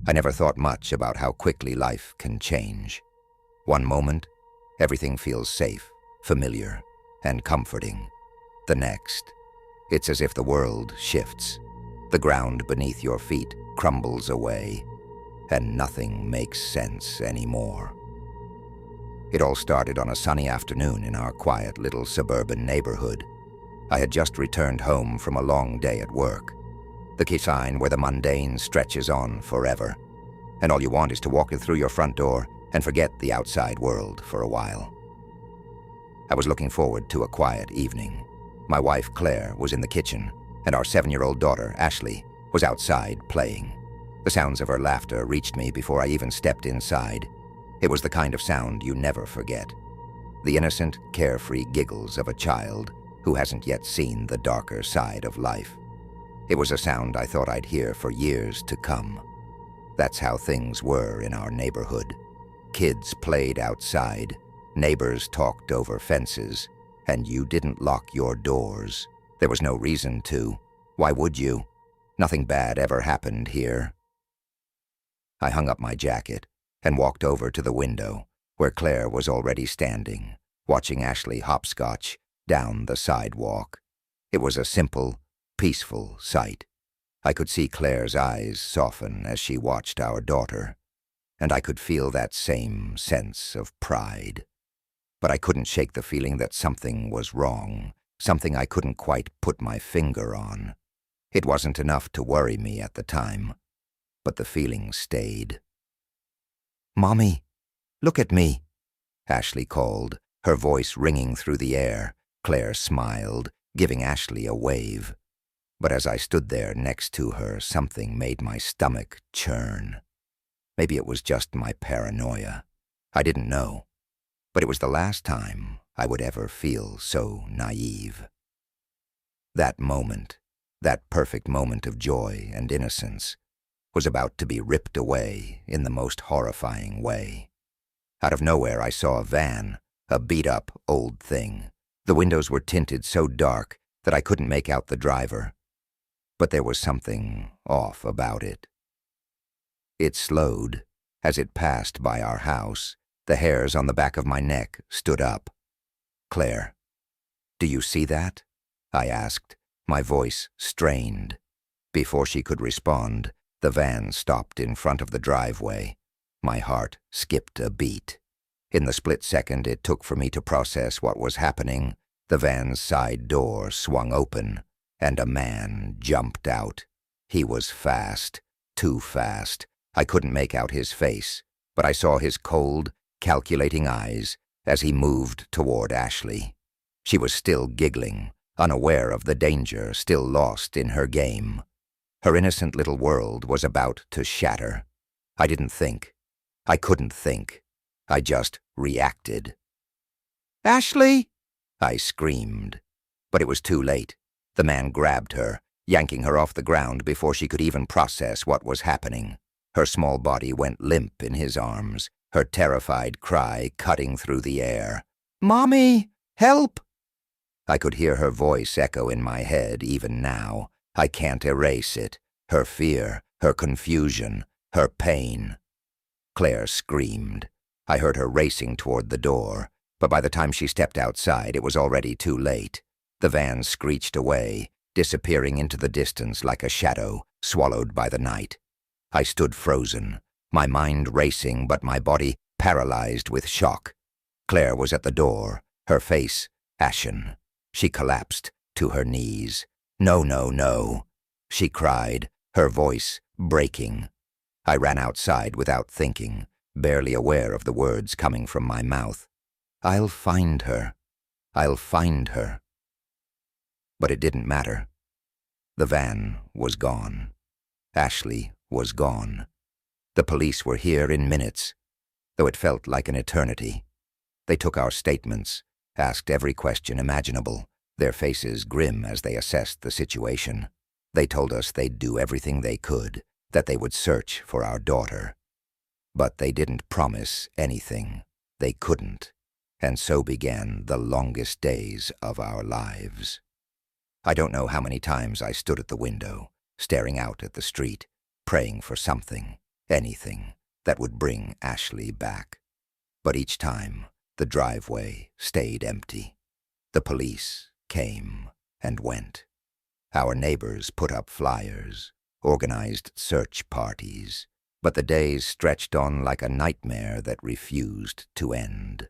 I never thought much about how quickly life can change. One moment, everything feels safe, familiar, and comforting. The next, it's as if the world shifts. The ground beneath your feet crumbles away, and nothing makes sense anymore. It all started on a sunny afternoon in our quiet little suburban neighborhood. I had just returned home from a long day at work. The sign where the mundane stretches on forever, and all you want is to walk through your front door and forget the outside world for a while. I was looking forward to a quiet evening. My wife, Claire, was in the kitchen, and our 7-year-old daughter, Ashley, was outside playing. The sounds of her laughter reached me before I even stepped inside. It was the kind of sound you never forget. The innocent, carefree giggles of a child who hasn't yet seen the darker side of life. It was a sound I thought I'd hear for years to come. That's how things were in our neighborhood. Kids played outside, neighbors talked over fences, and you didn't lock your doors. There was no reason to. Why would you? Nothing bad ever happened here. I hung up my jacket and walked over to the window, where Claire was already standing, watching Ashley hopscotch down the sidewalk. It was a simple, peaceful sight. I could see Claire's eyes soften as she watched our daughter, and I could feel that same sense of pride. But I couldn't shake the feeling that something was wrong, something I couldn't quite put my finger on. It wasn't enough to worry me at the time, but the feeling stayed. "Mommy, look at me," Ashley called, her voice ringing through the air. Claire smiled, giving Ashley a wave. But as I stood there next to her, something made my stomach churn. Maybe it was just my paranoia. I didn't know. But it was the last time I would ever feel so naive. That moment, that perfect moment of joy and innocence, was about to be ripped away in the most horrifying way. Out of nowhere, I saw a van, a beat-up old thing. The windows were tinted so dark that I couldn't make out the driver. But there was something off about it. It slowed. As it passed by our house, the hairs on the back of my neck stood up. "Claire, do you see that?" I asked, my voice strained. Before she could respond, the van stopped in front of the driveway. My heart skipped a beat. In the split second it took for me to process what was happening, the van's side door swung open, and a man jumped out. He was fast, too fast. I couldn't make out his face, but I saw his cold, calculating eyes as he moved toward Ashley. She was still giggling, unaware of the danger, still lost in her game. Her innocent little world was about to shatter. I didn't think. I couldn't think. I just reacted. "Ashley!" I screamed. But it was too late. The man grabbed her, yanking her off the ground before she could even process what was happening. Her small body went limp in his arms, her terrified cry cutting through the air. "Mommy! Help!" I could hear her voice echo in my head even now. I can't erase it. Her fear, her confusion, her pain. Claire screamed. I heard her racing toward the door, but by the time she stepped outside, it was already too late. The van screeched away, disappearing into the distance like a shadow swallowed by the night. I stood frozen, my mind racing but my body paralyzed with shock. Claire was at the door, her face ashen. She collapsed to her knees. "No, no, no," she cried, her voice breaking. I ran outside without thinking, barely aware of the words coming from my mouth. "I'll find her. I'll find her." But it didn't matter. The van was gone. Ashley was gone. The police were here in minutes, though it felt like an eternity. They took our statements, asked every question imaginable, their faces grim as they assessed the situation. They told us they'd do everything they could, that they would search for our daughter. But they didn't promise anything. They couldn't. And so began the longest days of our lives. I don't know how many times I stood at the window, staring out at the street, praying for something. anything that would bring Ashley back. But each time, the driveway stayed empty. The police came and went. Our neighbors put up flyers, organized search parties, but the days stretched on like a nightmare that refused to end.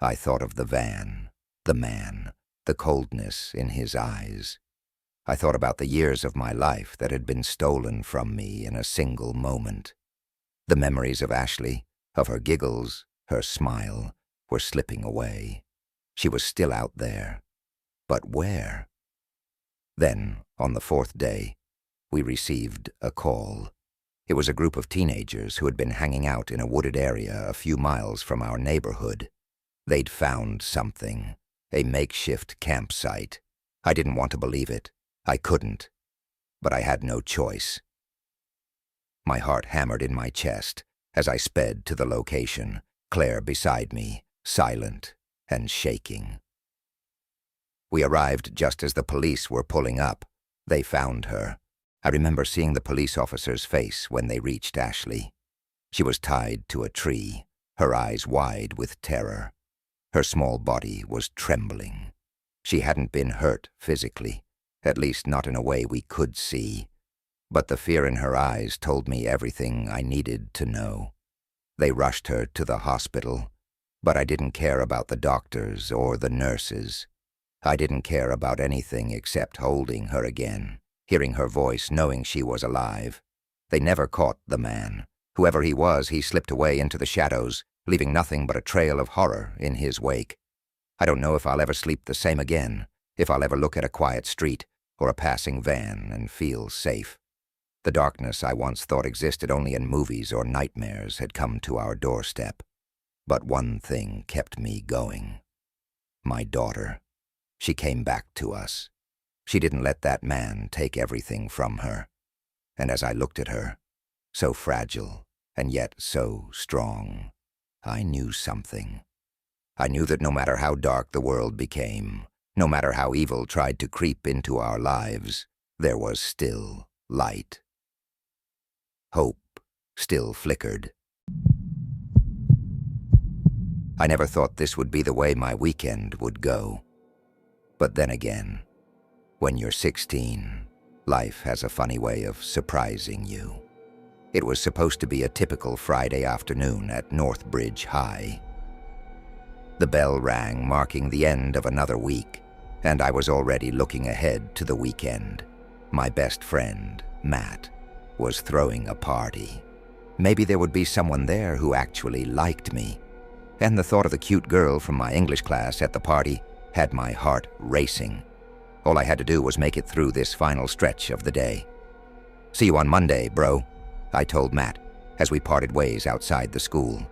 I thought of the van, the man, the coldness in his eyes. I thought about the years of my life that had been stolen from me in a single moment. The memories of Ashley, of her giggles, her smile, were slipping away. She was still out there. But where? Then, on the fourth day, we received a call. It was a group of teenagers who had been hanging out in a wooded area a few miles from our neighborhood. They'd found something, a makeshift campsite. I didn't want to believe it. I couldn't. But I had no choice. My heart hammered in my chest as I sped to the location, Claire beside me, silent and shaking. We arrived just as the police were pulling up. They found her. I remember seeing the police officer's face when they reached Ashley. She was tied to a tree, her eyes wide with terror. Her small body was trembling. She hadn't been hurt physically, at least not in a way we could see. But the fear in her eyes told me everything I needed to know. They rushed her to the hospital, but I didn't care about the doctors or the nurses. I didn't care about anything except holding her again, hearing her voice, knowing she was alive. They never caught the man. Whoever he was, he slipped away into the shadows, leaving nothing but a trail of horror in his wake. I don't know if I'll ever sleep the same again, if I'll ever look at a quiet street or a passing van and feel safe. The darkness I once thought existed only in movies or nightmares had come to our doorstep. But one thing kept me going. My daughter. She came back to us. She didn't let that man take everything from her. And as I looked at her, so fragile and yet so strong, I knew something. I knew that no matter how dark the world became, no matter how evil tried to creep into our lives, there was still light. Hope still flickered. I never thought this would be the way my weekend would go. But then again, when you're 16, life has a funny way of surprising you. It was supposed to be a typical Friday afternoon at Northbridge High. The bell rang, marking the end of another week, and I was already looking ahead to the weekend. My best friend, Matt, was throwing a party. Maybe there would be someone there who actually liked me. And the thought of the cute girl from my English class at the party had my heart racing. All I had to do was make it through this final stretch of the day. "See you on Monday, bro," I told Matt as we parted ways outside the school.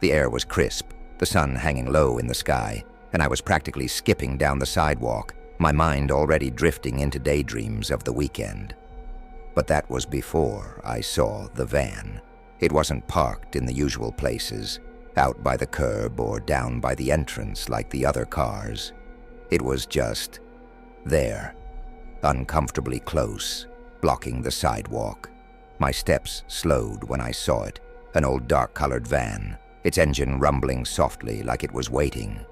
The air was crisp, the sun hanging low in the sky, and I was practically skipping down the sidewalk, my mind already drifting into daydreams of the weekend. But that was before I saw the van. It wasn't parked in the usual places, out by the curb or down by the entrance like the other cars. It was just there, uncomfortably close, blocking the sidewalk. My steps slowed when I saw it, an old dark-colored van, its engine rumbling softly like it was waiting.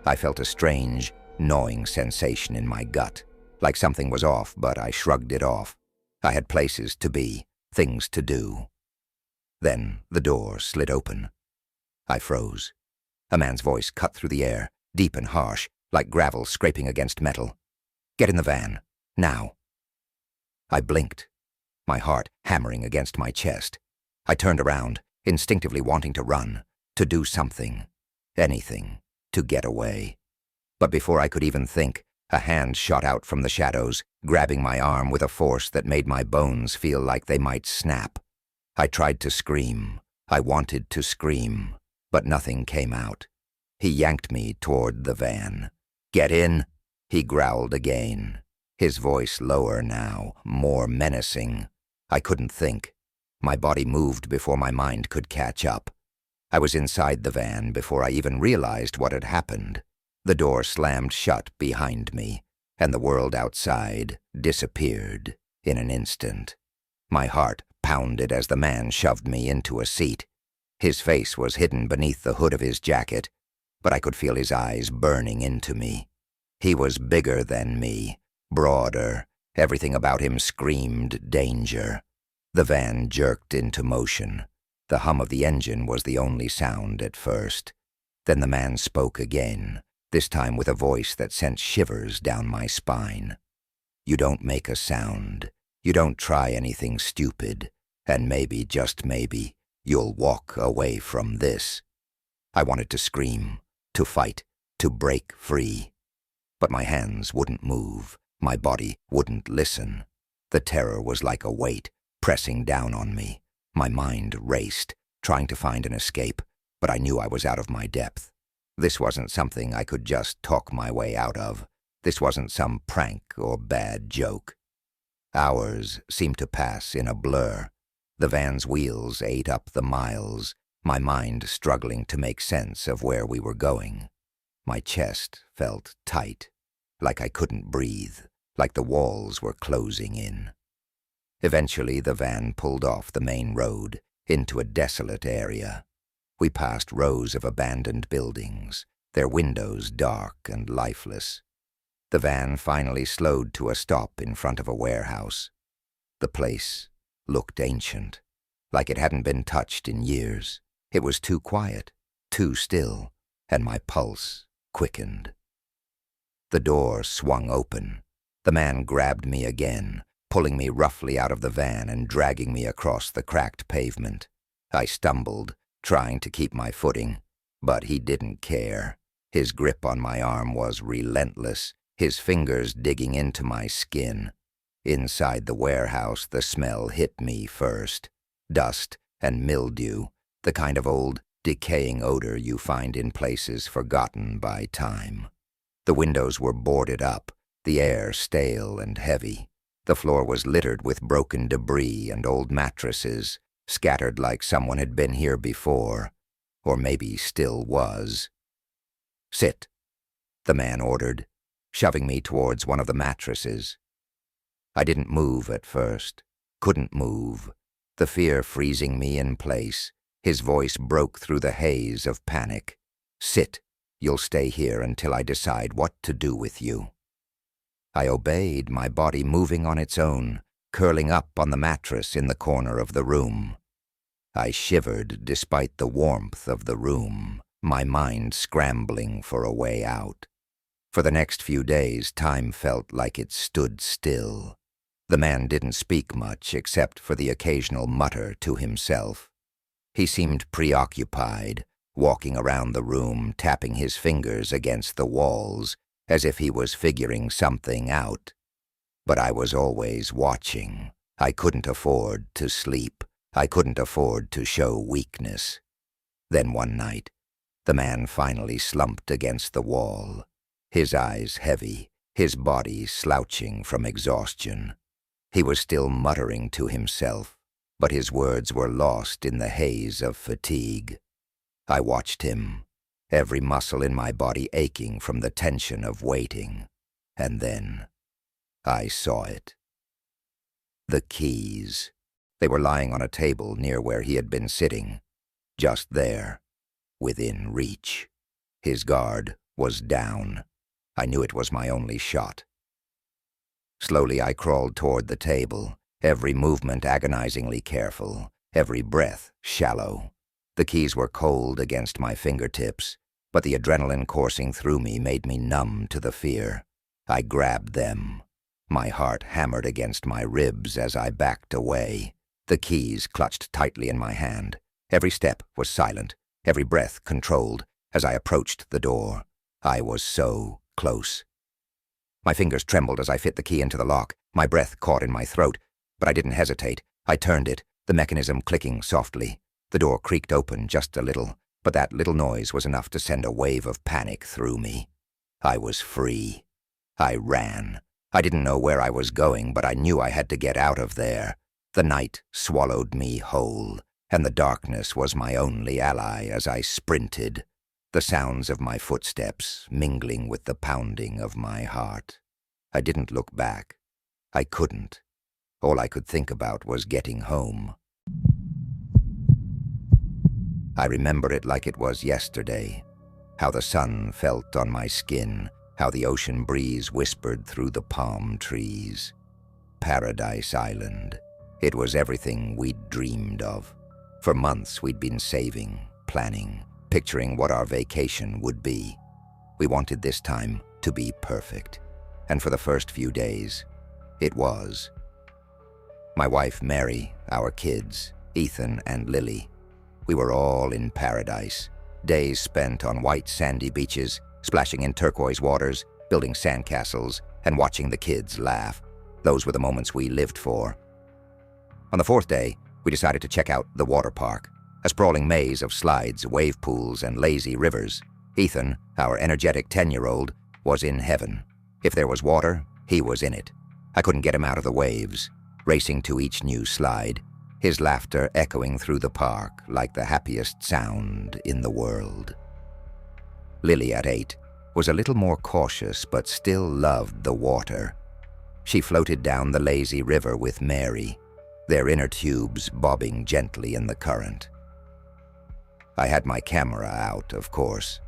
I felt a strange, gnawing sensation in my gut, like something was off, but I shrugged it off. I had places to be, things to do. Then the door slid open. I froze. A man's voice cut through the air, deep and harsh, like gravel scraping against metal. "Get in the van, now." I blinked, my heart hammering against my chest. I turned around, instinctively wanting to run, to do something, anything, to get away. But before I could even think, a hand shot out from the shadows, grabbing my arm with a force that made my bones feel like they might snap. I tried to scream. I wanted to scream, but nothing came out. He yanked me toward the van. "Get in," he growled again, his voice lower now, more menacing. I couldn't think. My body moved before my mind could catch up. I was inside the van before I even realized what had happened. The door slammed shut behind me, and the world outside disappeared in an instant. My heart pounded as the man shoved me into a seat. His face was hidden beneath the hood of his jacket, but I could feel his eyes burning into me. He was bigger than me, broader. Everything about him screamed danger. The van jerked into motion. The hum of the engine was the only sound at first. Then the man spoke again, this time with a voice that sent shivers down my spine. "You don't make a sound. You don't try anything stupid. And maybe, just maybe, you'll walk away from this." I wanted to scream, to fight, to break free. But my hands wouldn't move. My body wouldn't listen. The terror was like a weight, pressing down on me. My mind raced, trying to find an escape, but I knew I was out of my depth. This wasn't something I could just talk my way out of. This wasn't some prank or bad joke. Hours seemed to pass in a blur. The van's wheels ate up the miles, my mind struggling to make sense of where we were going. My chest felt tight, like I couldn't breathe, like the walls were closing in. Eventually, the van pulled off the main road into a desolate area. We passed rows of abandoned buildings, their windows dark and lifeless. The van finally slowed to a stop in front of a warehouse. The place looked ancient, like it hadn't been touched in years. It was too quiet, too still, and my pulse quickened. The door swung open. The man grabbed me again, pulling me roughly out of the van and dragging me across the cracked pavement. I stumbled, trying to keep my footing, but he didn't care. His grip on my arm was relentless, his fingers digging into my skin. Inside the warehouse, the smell hit me first. Dust and mildew, the kind of old, decaying odor you find in places forgotten by time. The windows were boarded up, the air stale and heavy. The floor was littered with broken debris and old mattresses, scattered like someone had been here before, or maybe still was. "Sit," the man ordered, shoving me towards one of the mattresses. I didn't move at first, couldn't move, the fear freezing me in place. His voice broke through the haze of panic. "Sit. You'll stay here until I decide what to do with you." I obeyed, my body moving on its own, curling up on the mattress in the corner of the room. I shivered despite the warmth of the room, my mind scrambling for a way out. For the next few days, time felt like it stood still. The man didn't speak much except for the occasional mutter to himself. He seemed preoccupied, walking around the room, tapping his fingers against the walls, as if he was figuring something out. But I was always watching. I couldn't afford to sleep. I couldn't afford to show weakness. Then one night, the man finally slumped against the wall, his eyes heavy, his body slouching from exhaustion. He was still muttering to himself, but his words were lost in the haze of fatigue. I watched him, every muscle in my body aching from the tension of waiting. And then I saw it. The keys. They were lying on a table near where he had been sitting. Just there, within reach. His guard was down. I knew it was my only shot. Slowly I crawled toward the table, every movement agonizingly careful, every breath shallow. The keys were cold against my fingertips, but the adrenaline coursing through me made me numb to the fear. I grabbed them. My heart hammered against my ribs as I backed away. The keys clutched tightly in my hand. Every step was silent, every breath controlled as I approached the door. I was so close. My fingers trembled as I fit the key into the lock. My breath caught in my throat, but I didn't hesitate. I turned it, the mechanism clicking softly. The door creaked open just a little, but that little noise was enough to send a wave of panic through me. I was free. I ran. I didn't know where I was going, but I knew I had to get out of there. The night swallowed me whole, and the darkness was my only ally as I sprinted, the sounds of my footsteps mingling with the pounding of my heart. I didn't look back. I couldn't. All I could think about was getting home. I remember it like it was yesterday, how the sun felt on my skin, how the ocean breeze whispered through the palm trees. Paradise Island. It was everything we'd dreamed of. For months we'd been saving, planning, picturing what our vacation would be. We wanted this time to be perfect. And for the first few days, it was. My wife Mary, our kids, Ethan and Lily. We were all in paradise. Days spent on white sandy beaches, splashing in turquoise waters, building sandcastles, and watching the kids laugh. Those were the moments we lived for. On the fourth day, we decided to check out the water park, a sprawling maze of slides, wave pools, and lazy rivers. Ethan, our energetic 10-year-old, was in heaven. If there was water, he was in it. I couldn't get him out of the waves, racing to each new slide, his laughter echoing through the park like the happiest sound in the world. Lily, at 8, was a little more cautious but still loved the water. She floated down the lazy river with Mary, their inner tubes bobbing gently in the current. I had my camera out, of course.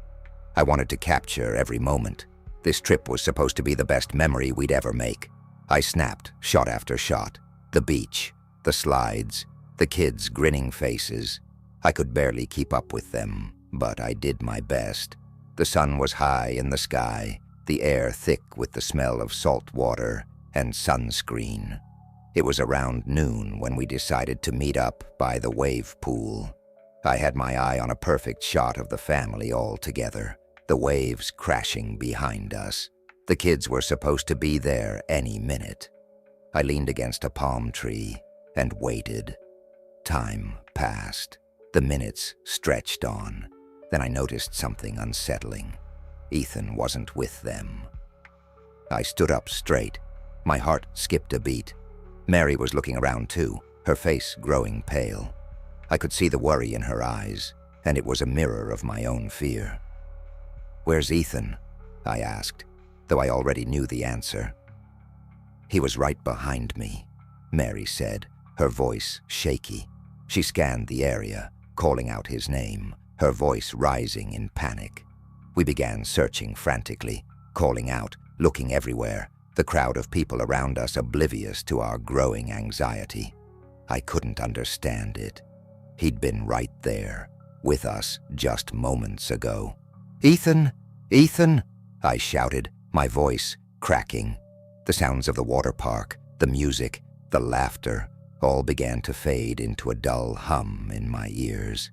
I wanted to capture every moment. This trip was supposed to be the best memory we'd ever make. I snapped shot after shot. The beach, the slides, the kids' grinning faces. I could barely keep up with them, but I did my best. The sun was high in the sky, the air thick with the smell of salt water and sunscreen. It was around noon when we decided to meet up by the wave pool. I had my eye on a perfect shot of the family all together, the waves crashing behind us. The kids were supposed to be there any minute. I leaned against a palm tree and waited. Time passed. The minutes stretched on. Then I noticed something unsettling. Ethan wasn't with them. I stood up straight. My heart skipped a beat. Mary was looking around too, her face growing pale. I could see the worry in her eyes, and it was a mirror of my own fear. "Where's Ethan?" I asked, though I already knew the answer. "He was right behind me," Mary said, her voice shaky. She scanned the area, calling out his name, her voice rising in panic. We began searching frantically, calling out, looking everywhere, the crowd of people around us oblivious to our growing anxiety. I couldn't understand it. He'd been right there, with us just moments ago. "Ethan! Ethan!" I shouted, my voice cracking. The sounds of the water park, the music, the laughter, all began to fade into a dull hum in my ears.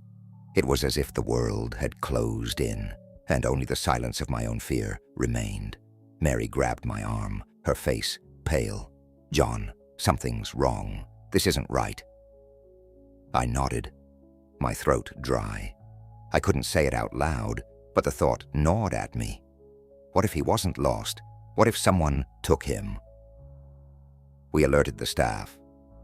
It was as if the world had closed in, and only the silence of my own fear remained. Mary grabbed my arm, her face pale. "John, something's wrong. This isn't right." I nodded, my throat dry. I couldn't say it out loud, but the thought gnawed at me. What if he wasn't lost? What if someone took him? We alerted the staff,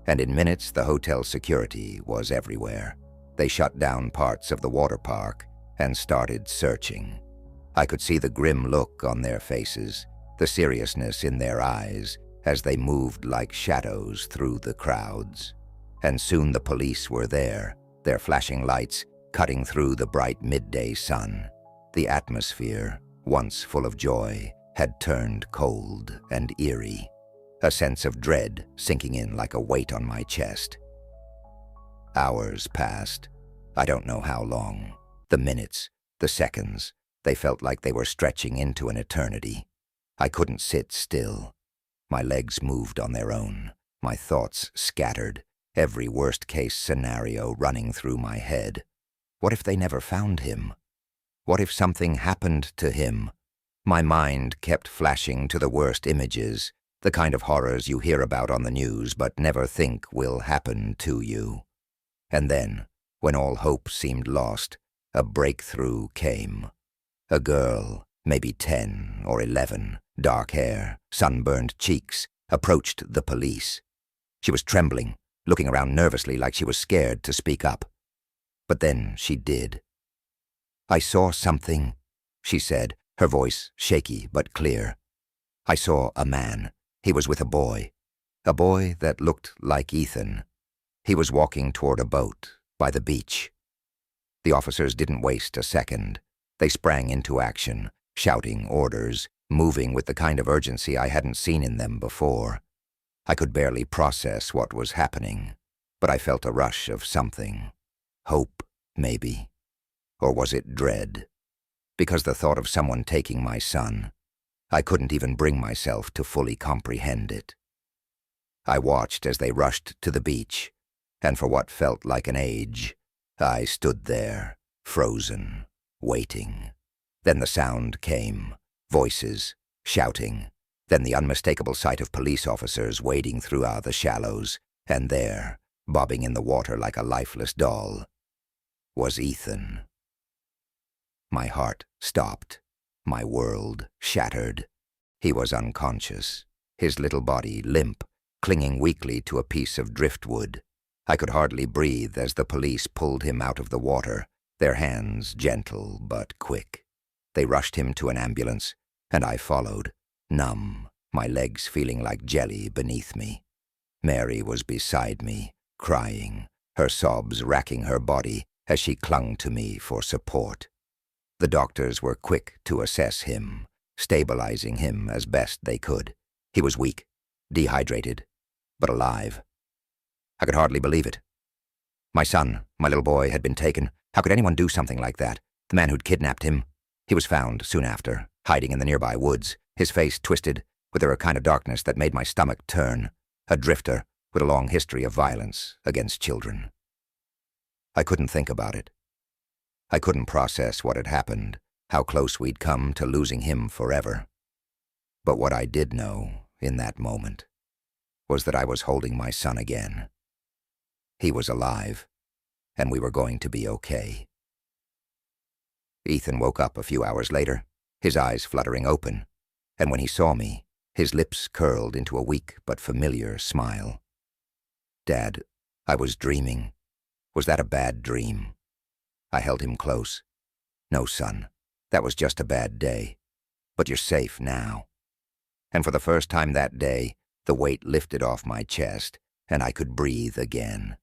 and in minutes the hotel security was everywhere. They shut down parts of the water park and started searching. I could see the grim look on their faces, the seriousness in their eyes as they moved like shadows through the crowds. And soon the police were there, their flashing lights cutting through the bright midday sun. The atmosphere, once full of joy, had turned cold and eerie, a sense of dread sinking in like a weight on my chest. Hours passed. I don't know how long. The minutes, the seconds, they felt like they were stretching into an eternity. I couldn't sit still. My legs moved on their own, my thoughts scattered, every worst-case scenario running through my head. What if they never found him? What if something happened to him? My mind kept flashing to the worst images, the kind of horrors you hear about on the news but never think will happen to you. And then, when all hope seemed lost, a breakthrough came. A girl, maybe 10 or 11, dark hair, sunburned cheeks, approached the police. She was trembling, looking around nervously like she was scared to speak up. But then she did. "I saw something," she said, her voice shaky but clear. "I saw a man. He was with a boy. A boy that looked like Ethan. He was walking toward a boat by the beach. The officers didn't waste a second. They sprang into action, shouting orders, moving with the kind of urgency I hadn't seen in them before. I could barely process what was happening, but I felt a rush of something. Hope, maybe. Or was it dread? Because the thought of someone taking my son, I couldn't even bring myself to fully comprehend it. I watched as they rushed to the beach, and for what felt like an age, I stood there, frozen, waiting. Then the sound came, voices, shouting, then the unmistakable sight of police officers wading through the shallows, and there, bobbing in the water like a lifeless doll, was Ethan. My heart stopped, my world shattered. He was unconscious, his little body limp, clinging weakly to a piece of driftwood. I could hardly breathe as the police pulled him out of the water, their hands gentle but quick. They rushed him to an ambulance, and I followed, numb, my legs feeling like jelly beneath me. Mary was beside me, crying, her sobs racking her body as she clung to me for support. The doctors were quick to assess him, stabilizing him as best they could. He was weak, dehydrated, but alive. I could hardly believe it. My son, my little boy, had been taken. How could anyone do something like that? The man who'd kidnapped him. He was found soon after, hiding in the nearby woods, his face twisted, with a kind of darkness that made my stomach turn. A drifter with a long history of violence against children. I couldn't think about it. I couldn't process what had happened, how close we'd come to losing him forever. But what I did know, in that moment, was that I was holding my son again. He was alive, and we were going to be okay. Ethan woke up a few hours later, his eyes fluttering open, and when he saw me, his lips curled into a weak but familiar smile. "Dad, I was dreaming. Was that a bad dream?" I held him close. "No, son, that was just a bad day. But you're safe now." And for the first time that day, the weight lifted off my chest, and I could breathe again.